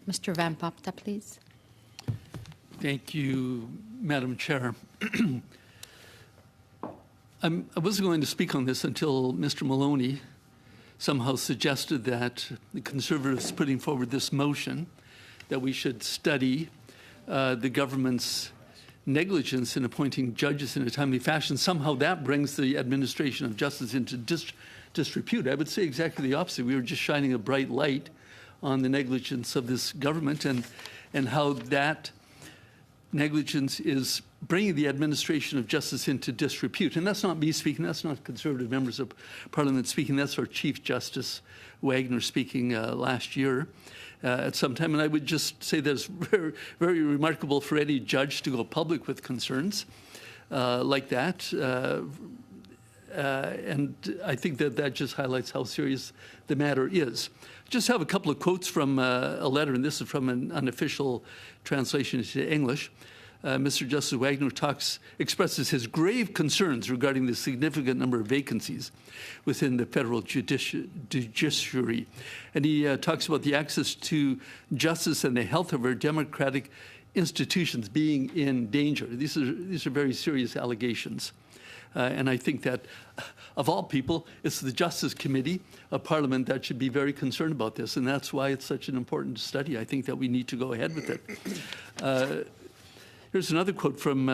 Mr. Van Popta, please. Thank you, Madam Chair. I wasn't going to speak on this until Mr. Maloney somehow suggested that the Conservatives putting forward this motion that we should study the government's negligence in appointing judges in a timely fashion. Somehow that brings the administration of justice into disrepute. I would say exactly the opposite. We were just shining a bright light on the negligence of this government and how that negligence is bringing the administration of justice into disrepute. And that's not me speaking. That's not Conservative members of Parliament speaking. That's our Chief Justice Wagner speaking last year at some time. And I would just say that it's very, very remarkable for any judge to go public with concerns like that. And I think that just highlights how serious the matter is. Just have a couple of quotes from a letter, and this is from an unofficial translation into English. Mr. Justice Wagner expresses his grave concerns regarding the significant number of vacancies within the federal judiciary. And he talks about the access to justice and the health of our democratic institutions being in danger. These are very serious allegations. And I think that, of all people, it's the Justice Committee of Parliament that should be very concerned about this, and that's why it's such an important study. I think that we need to go ahead with it. Here's another quote from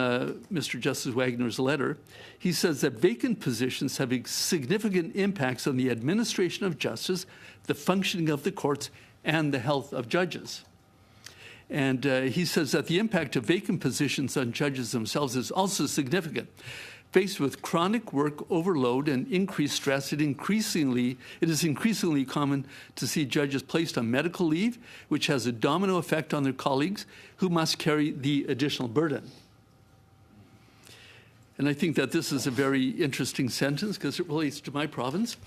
Mr. Justice Wagner's letter. He says that vacant positions have significant impacts on the administration of justice, the functioning of the courts, and the health of judges. And he says that the impact of vacant positions on judges themselves is also significant. Faced with chronic work overload and increased stress, it is increasingly common to see judges placed on medical leave, which has a domino effect on their colleagues who must carry the additional burden. And I think that this is a very interesting sentence because it relates to my province.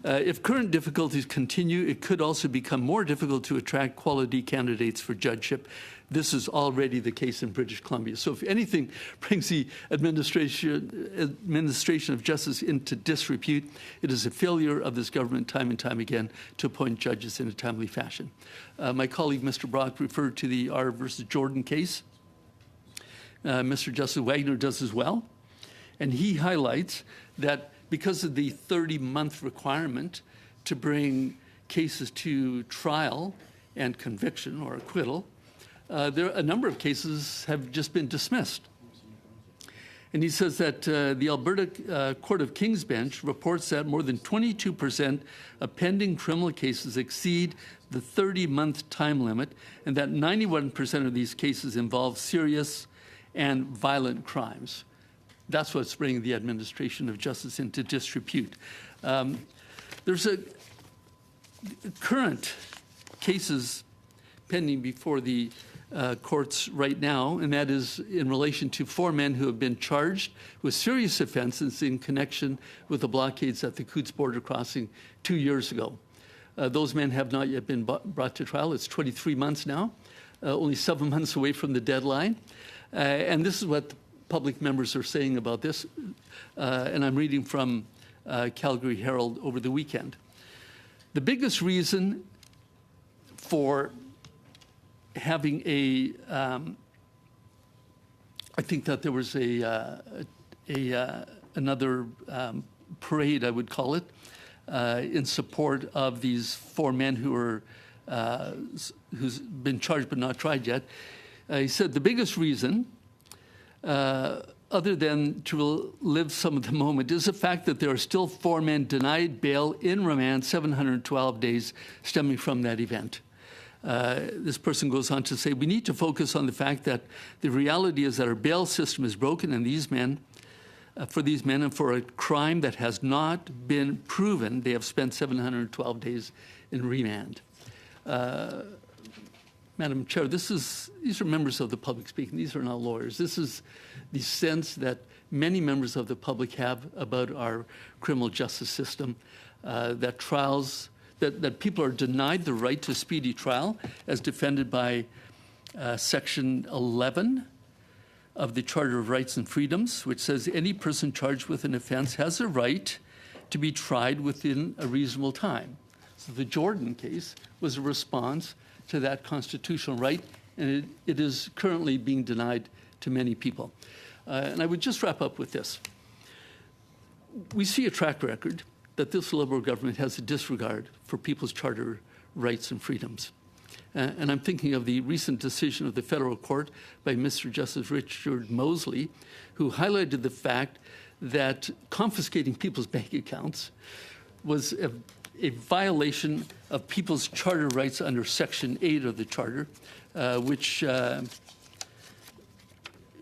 If current difficulties continue, it could also become more difficult to attract quality candidates for judgeship. This is already the case in British Columbia. So if anything brings the administration of justice into disrepute, it is a failure of this government time and time again to appoint judges in a timely fashion. My colleague, Mr. Brock, referred to the R versus Jordan case. Mr. Justice Wagner does as well. And he highlights that because of the 30-month requirement to bring cases to trial and conviction or acquittal, a number of cases have just been dismissed. And he says that the Alberta Court of King's Bench reports that more than 22% of pending criminal cases exceed the 30-month time limit, and that 91% of these cases involve serious and violent crimes. That's what's bringing the administration of justice into disrepute. There's a current cases pending before the courts right now, and that is in relation to 4 men who have been charged with serious offenses in connection with the blockades at the Coutts border crossing 2 years ago. Those men have not yet been brought to trial. It's 23 months now, only 7 months away from the deadline. And this is what the public members are saying about this, and I'm reading from Calgary Herald over the weekend. The biggest reason for having I think that there was another parade, I would call it, in support of these 4 men who's been charged but not tried yet. He said the biggest reason, other than to live some of the moment, is the fact that there are still 4 men denied bail in remand 712 days stemming from that event. This person goes on to say, we need to focus on the fact that the reality is that our bail system is broken, and for these men and for a crime that has not been proven, they have spent 712 days in remand. Madam Chair, these are members of the public speaking. These are not lawyers. This is the sense that many members of the public have about our criminal justice system, that people are denied the right to speedy trial as defended by Section 11 of the Charter of Rights and Freedoms, which says any person charged with an offense has a right to be tried within a reasonable time. So the Jordan case was a response to that constitutional right, and it is currently being denied to many people. And I would just wrap up with this. We see a track record that this Liberal government has a disregard for people's charter rights and freedoms. And I'm thinking of the recent decision of the federal court by Mr. Justice Richard Mosley, who highlighted the fact that confiscating people's bank accounts was a violation of people's charter rights under Section 8 of the Charter,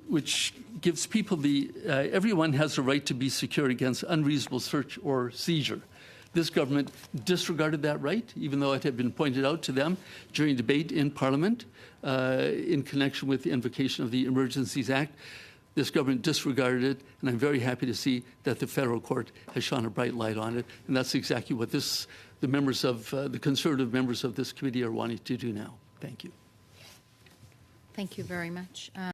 which gives people everyone has a right to be secured against unreasonable search or seizure. This government disregarded that right, even though it had been pointed out to them during debate in Parliament in connection with the invocation of the Emergencies Act. This government disregarded it, and I'm very happy to see that the federal court has shone a bright light on it, and that's exactly what the Conservative members of this committee are wanting to do now. Thank you. Thank you very much.